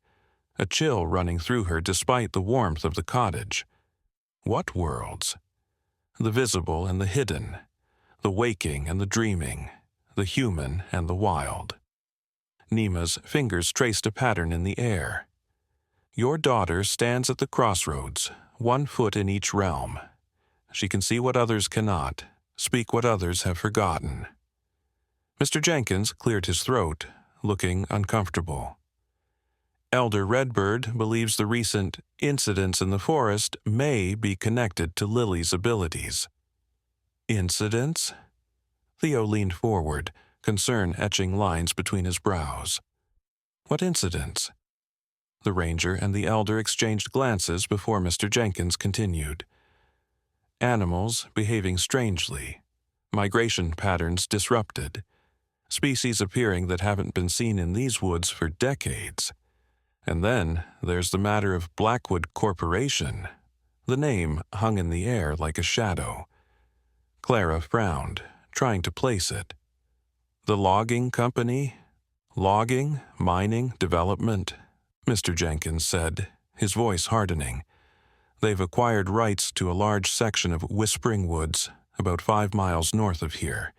a chill running through her despite the warmth of the cottage. "What worlds?" "The visible and the hidden, the waking and the dreaming, the human and the wild." Nima's fingers traced a pattern in the air. "Your daughter stands at the crossroads, 1 foot in each realm. She can see what others cannot, speak what others have forgotten." Mr. Jenkins cleared his throat, looking uncomfortable. "Elder Redbird believes the recent incidents in the forest may be connected to Lily's abilities." "Incidents?" Theo leaned forward, concern etching lines between his brows. "What incidents?" The ranger and the elder exchanged glances before Mr. Jenkins continued. "Animals behaving strangely, migration patterns disrupted, species appearing that haven't been seen in these woods for decades. And then there's the matter of Blackwood Corporation." The name hung in the air like a shadow. Clara frowned, trying to place it. "The logging company? Logging, mining, development," Mr. Jenkins said, his voice hardening. "They've acquired rights to a large section of Whispering Woods, about 5 miles north of here.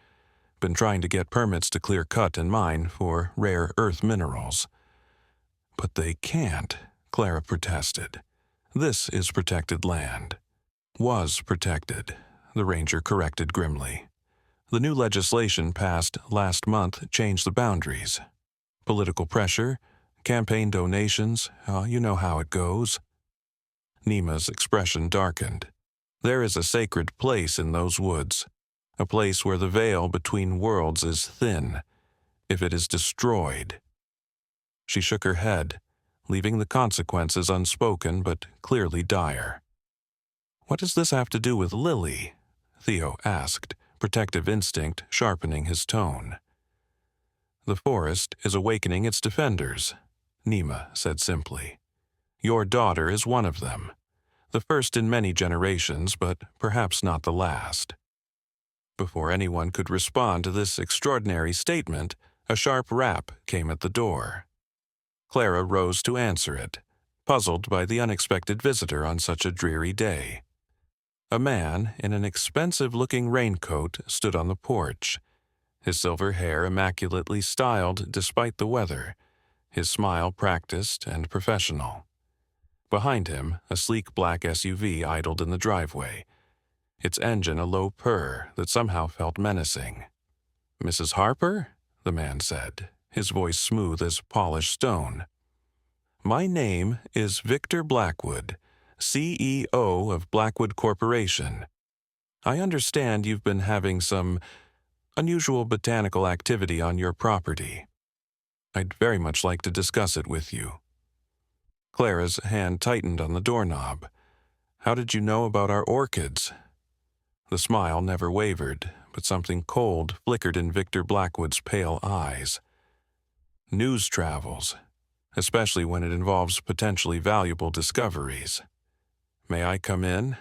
Been trying to get permits to clear cut and mine for rare earth minerals." But they can't, Clara protested. This is protected land. Was protected, the ranger corrected grimly. The new legislation passed last month changed the boundaries. Political pressure, campaign donations, you know how it goes. Nima's expression darkened. There is a sacred place in those woods, a place where the veil between worlds is thin. If it is destroyed. She shook her head, leaving the consequences unspoken but clearly dire. What does this have to do with Lily? Theo asked, protective instinct sharpening his tone. The forest is awakening its defenders, Nima said simply. Your daughter is one of them. The first in many generations, but perhaps not the last. Before anyone could respond to this extraordinary statement, a sharp rap came at the door. Clara rose to answer it, puzzled by the unexpected visitor on such a dreary day. A man in an expensive-looking raincoat stood on the porch, his silver hair immaculately styled despite the weather, his smile practiced and professional. Behind him, a sleek black SUV idled in the driveway, its engine a low purr that somehow felt menacing. "Mrs. Harper?" the man said, his voice smooth as polished stone. "My name is Victor Blackwood, CEO of Blackwood Corporation. I understand you've been having some unusual botanical activity on your property. I'd very much like to discuss it with you." Clara's hand tightened on the doorknob. "How did you know about our orchids?" The smile never wavered, but something cold flickered in Victor Blackwood's pale eyes. News travels, especially when it involves potentially valuable discoveries. "May I come in?"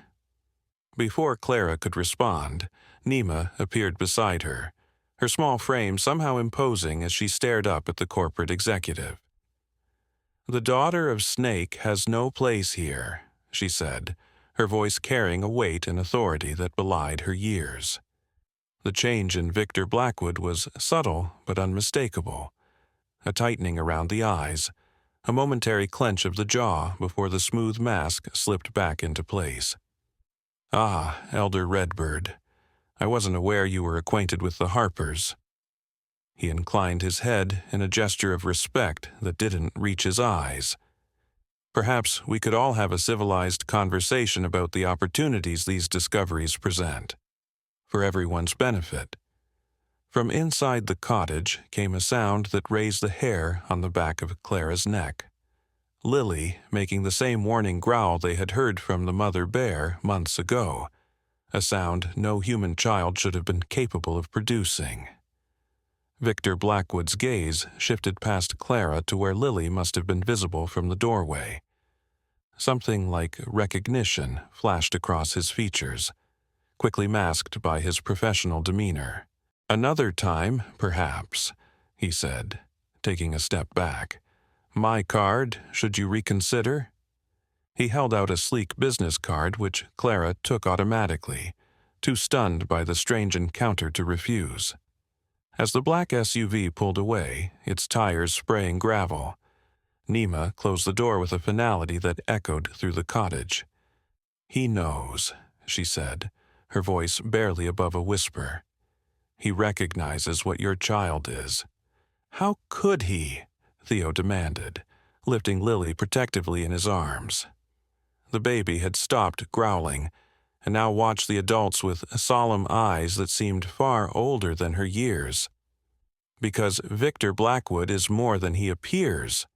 Before Clara could respond, Nima appeared beside her, her small frame somehow imposing as she stared up at the corporate executive. "The daughter of Snake has no place here," she said, her voice carrying a weight and authority that belied her years. The change in Victor Blackwood was subtle but unmistakable. A tightening around the eyes, a momentary clench of the jaw before the smooth mask slipped back into place. "Ah, Elder Redbird, I wasn't aware you were acquainted with the Harpers." He inclined his head in a gesture of respect that didn't reach his eyes. "Perhaps we could all have a civilized conversation about the opportunities these discoveries present, for everyone's benefit." From inside the cottage came a sound that raised the hair on the back of Clara's neck. Lily making the same warning growl they had heard from the mother bear months ago, a sound no human child should have been capable of producing. Victor Blackwood's gaze shifted past Clara to where Lily must have been visible from the doorway. Something like recognition flashed across his features, quickly masked by his professional demeanor. "Another time, perhaps," he said, taking a step back. "My card, should you reconsider?" He held out a sleek business card which Clara took automatically, too stunned by the strange encounter to refuse. As the black SUV pulled away, its tires spraying gravel, Nima closed the door with a finality that echoed through the cottage. "He knows," she said, her voice barely above a whisper. "He recognizes what your child is." "How could he?" Theo demanded, lifting Lily protectively in his arms. The baby had stopped growling, and now watched the adults with solemn eyes that seemed far older than her years. "Because Victor Blackwood is more than he appears,"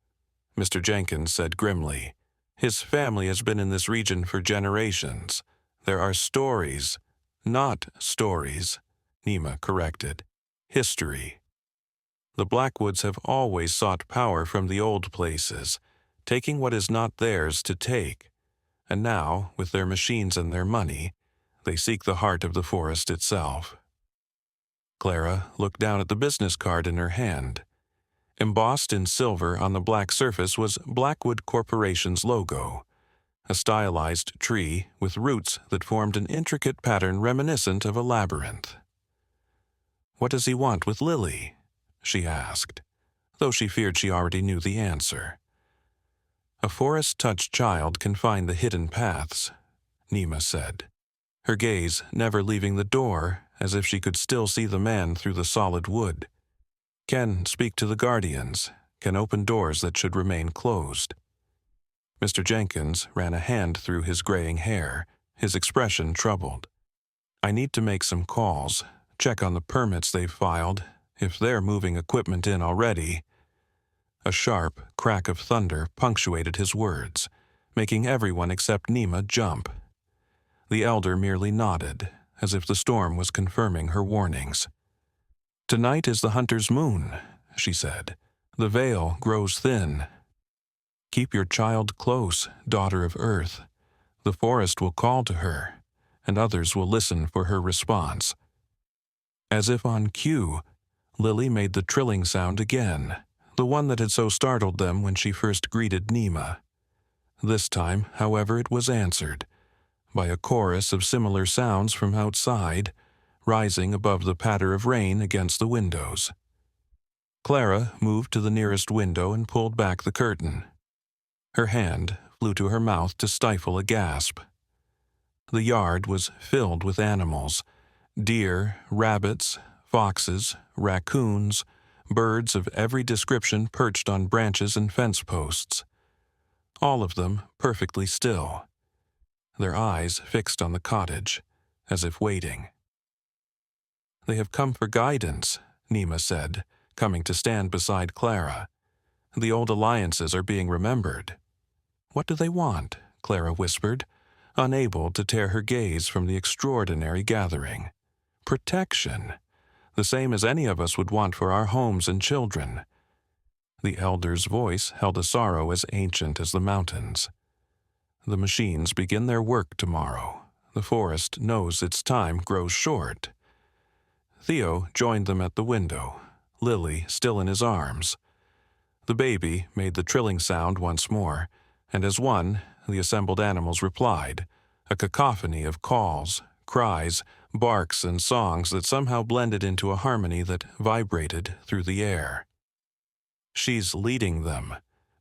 Mr. Jenkins said grimly. "His family has been in this region for generations. There are stories." "Not stories," Nima corrected. "History. The Blackwoods have always sought power from the old places, taking what is not theirs to take. And now, with their machines and their money, they seek the heart of the forest itself." Clara looked down at the business card in her hand. Embossed in silver on the black surface was Blackwood Corporation's logo, a stylized tree with roots that formed an intricate pattern reminiscent of a labyrinth. "What does he want with Lily?" she asked, though she feared she already knew the answer. A forest-touched child can find the hidden paths, Nima said, her gaze never leaving the door, as if she could still see the man through the solid wood. Can speak to the guardians, can open doors that should remain closed. Mr. Jenkins ran a hand through his graying hair, his expression troubled. I need to make some calls, check on the permits they've filed, if they're moving equipment in already. A sharp crack of thunder punctuated his words, making everyone except Nima jump. The elder merely nodded, as if the storm was confirming her warnings. Tonight is the hunter's moon, she said. The veil grows thin. Keep your child close, daughter of Earth. The forest will call to her, and others will listen for her response. As if on cue, Lily made the trilling sound again, the one that had so startled them when she first greeted Nima. This time, however, it was answered by a chorus of similar sounds from outside, rising above the patter of rain against the windows. Clara moved to the nearest window and pulled back the curtain. Her hand flew to her mouth to stifle a gasp. The yard was filled with animals: deer, rabbits, foxes, raccoons, birds of every description perched on branches and fence posts. All of them perfectly still, their eyes fixed on the cottage, as if waiting. They have come for guidance, Nima said, coming to stand beside Clara. The old alliances are being remembered. What do they want? Clara whispered, unable to tear her gaze from the extraordinary gathering. Protection, the same as any of us would want for our homes and children. The elder's voice held a sorrow as ancient as the mountains. The machines begin their work tomorrow. The forest knows its time grows short. Theo joined them at the window, Lily still in his arms. The baby made the trilling sound once more, and as one, the assembled animals replied, a cacophony of calls, cries, barks, and songs that somehow blended into a harmony that vibrated through the air. She's leading them,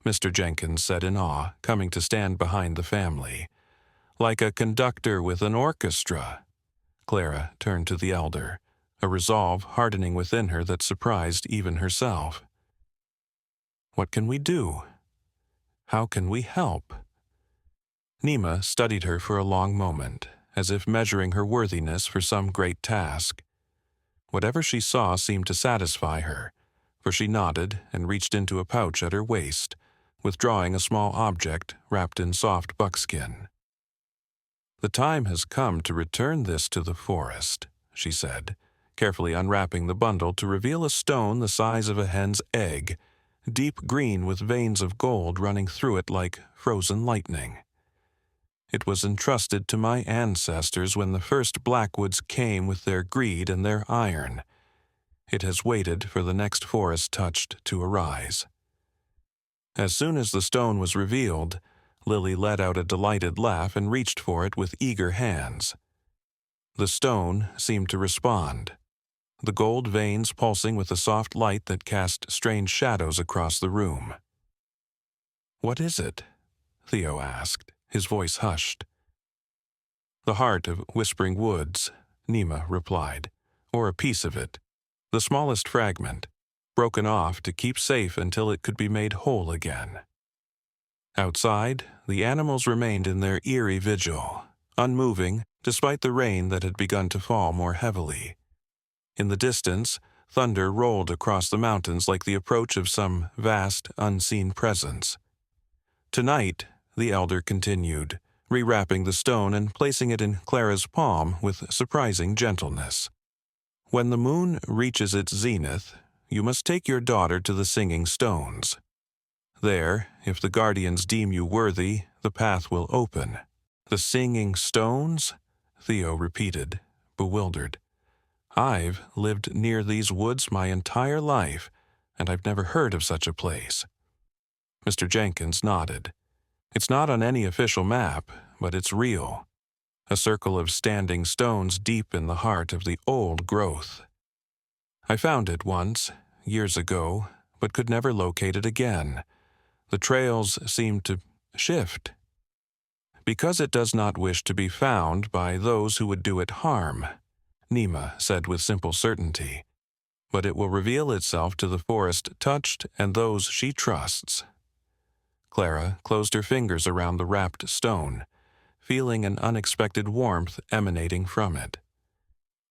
Mr. Jenkins said in awe, coming to stand behind the family. Like a conductor with an orchestra. Clara turned to the elder, a resolve hardening within her that surprised even herself. What can we do? How can we help? Nima studied her for a long moment, as if measuring her worthiness for some great task. Whatever she saw seemed to satisfy her, for she nodded and reached into a pouch at her waist, withdrawing a small object wrapped in soft buckskin. The time has come to return this to the forest, she said, carefully unwrapping the bundle to reveal a stone the size of a hen's egg, deep green with veins of gold running through it like frozen lightning. It was entrusted to my ancestors when the first Blackwoods came with their greed and their iron. It has waited for the next forest touched to arise. As soon as the stone was revealed, Lily let out a delighted laugh and reached for it with eager hands. The stone seemed to respond, the gold veins pulsing with a soft light that cast strange shadows across the room. "What is it?" Theo asked, his voice hushed. "The heart of Whispering Woods," Nima replied, "or a piece of it, the smallest fragment, broken off to keep safe until it could be made whole again." Outside, the animals remained in their eerie vigil, unmoving despite the rain that had begun to fall more heavily. In the distance, thunder rolled across the mountains like the approach of some vast, unseen presence. Tonight, the elder continued, rewrapping the stone and placing it in Clara's palm with surprising gentleness. "When the moon reaches its zenith, you must take your daughter to the Singing Stones. There, if the guardians deem you worthy, the path will open." "The Singing Stones?" Theo repeated, bewildered. "I've lived near these woods my entire life, and I've never heard of such a place." Mr. Jenkins nodded. "It's not on any official map, but it's real. A circle of standing stones deep in the heart of the old growth. I found it once, years ago, but could never locate it again. The trails seemed to shift. Because it does not wish to be found by those who would do it harm, Nima said with simple certainty, but it will reveal itself to the forest touched and those she trusts. Clara closed her fingers around the wrapped stone, feeling an unexpected warmth emanating from it.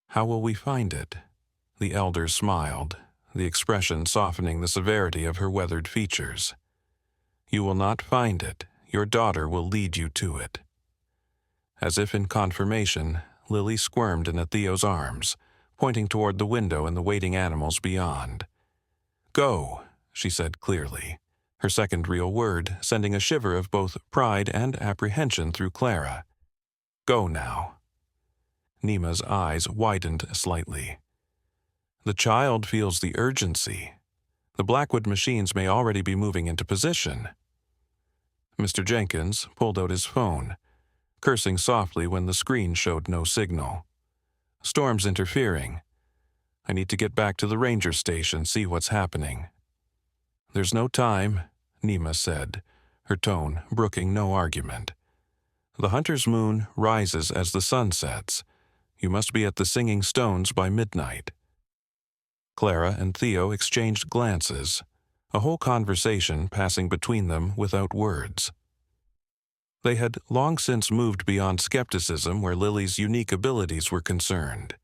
How will we find it? The elder smiled, the expression softening the severity of her weathered features. You will not find it. Your daughter will lead you to it. As if in confirmation, Lily squirmed in Theo's arms, pointing toward the window and the waiting animals beyond. Go, she said clearly, her second real word sending a shiver of both pride and apprehension through Clara. Go now. Nima's eyes widened slightly. The child feels the urgency. The Blackwood machines may already be moving into position. Mr. Jenkins pulled out his phone, cursing softly when the screen showed no signal. Storm's interfering. I need to get back to the ranger station, see what's happening. There's no time, Nima said, her tone brooking no argument. The hunter's moon rises as the sun sets. You must be at the Singing Stones by midnight. Clara and Theo exchanged glances, a whole conversation passing between them without words. They had long since moved beyond skepticism where Lily's unique abilities were concerned.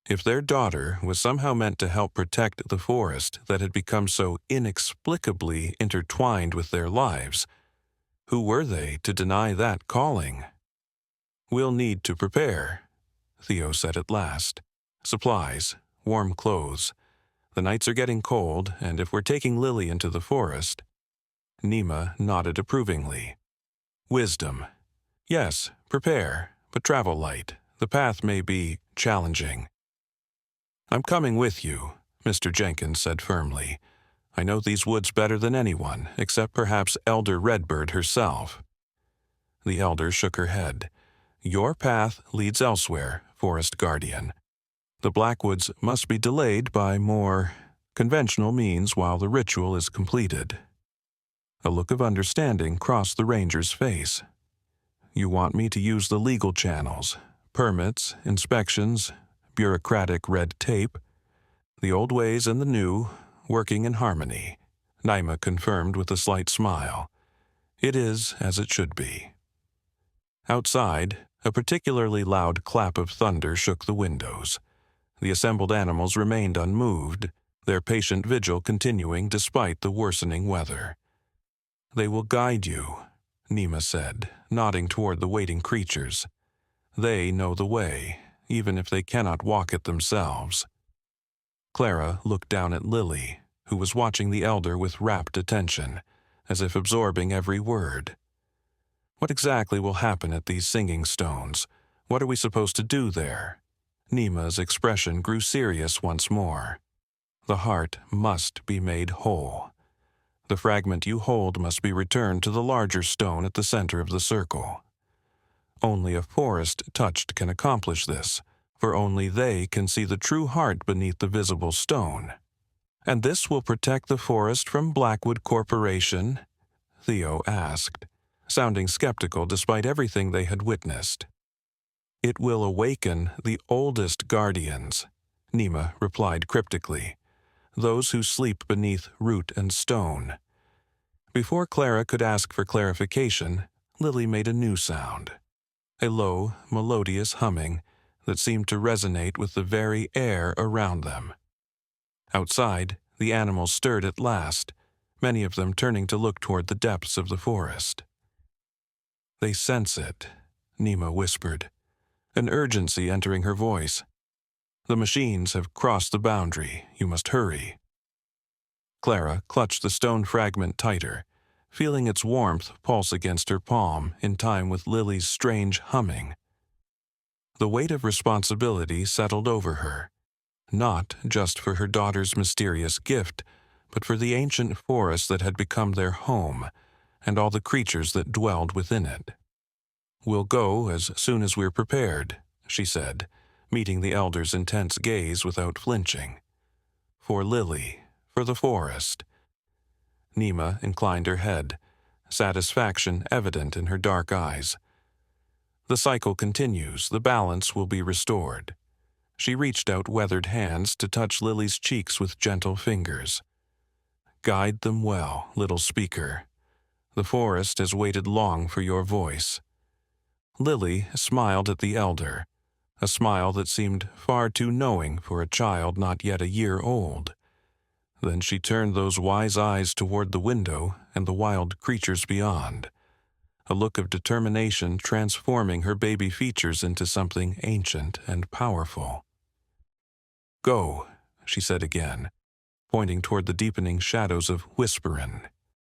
If their daughter was somehow meant to help protect the forest that had become so inexplicably intertwined with their lives, who were they to deny that calling? We'll need to prepare, Theo said at last. Supplies, warm clothes. The nights are getting cold, and if we're taking Lily into the forest... Nima nodded approvingly. Wisdom. Yes, prepare, but travel light. The path may be challenging. I'm coming with you, Mr. Jenkins said firmly. I know these woods better than anyone, except perhaps Elder Redbird herself. The elder shook her head. Your path leads elsewhere, Forest Guardian. The Blackwoods must be delayed by more conventional means while the ritual is completed. A look of understanding crossed the ranger's face. You want me to use the legal channels, permits, inspections, bureaucratic red tape, the old ways and the new, working in harmony, Nima confirmed with a slight smile. It is as it should be. Outside, a particularly loud clap of thunder shook the windows. The assembled animals remained unmoved, their patient vigil continuing despite the worsening weather. They will guide you, Nima said, nodding toward the waiting creatures. They know the way, even if they cannot walk it themselves. Clara looked down at Lily, who was watching the elder with rapt attention, as if absorbing every word. What exactly will happen at these Singing Stones? What are we supposed to do there? Nima's expression grew serious once more. The heart must be made whole. The fragment you hold must be returned to the larger stone at the center of the circle. Only a forest touched can accomplish this, for only they can see the true heart beneath the visible stone. And this will protect the forest from Blackwood Corporation? Theo asked, sounding skeptical despite everything they had witnessed. It will awaken the oldest guardians, Nima replied cryptically, those who sleep beneath root and stone. Before Clara could ask for clarification, Lily made a new sound, a low, melodious humming that seemed to resonate with the very air around them. Outside, the animals stirred at last, many of them turning to look toward the depths of the forest. They sense it, Nima whispered, an urgency entering her voice. The machines have crossed the boundary. You must hurry. Clara clutched the stone fragment tighter, feeling its warmth pulse against her palm in time with Lily's strange humming. The weight of responsibility settled over her, not just for her daughter's mysterious gift, but for the ancient forest that had become their home, and all the creatures that dwelled within it. We'll go as soon as we're prepared, she said, meeting the elder's intense gaze without flinching. For Lily, for the forest. Nima inclined her head, satisfaction evident in her dark eyes. The cycle continues, the balance will be restored. She reached out weathered hands to touch Lily's cheeks with gentle fingers. Guide them well, little speaker. The forest has waited long for your voice. Lily smiled at the elder, a smile that seemed far too knowing for a child not yet a year old. Then she turned those wise eyes toward the window and the wild creatures beyond, a look of determination transforming her baby features into something ancient and powerful. Go, she said again, pointing toward the deepening shadows of Whisperin'.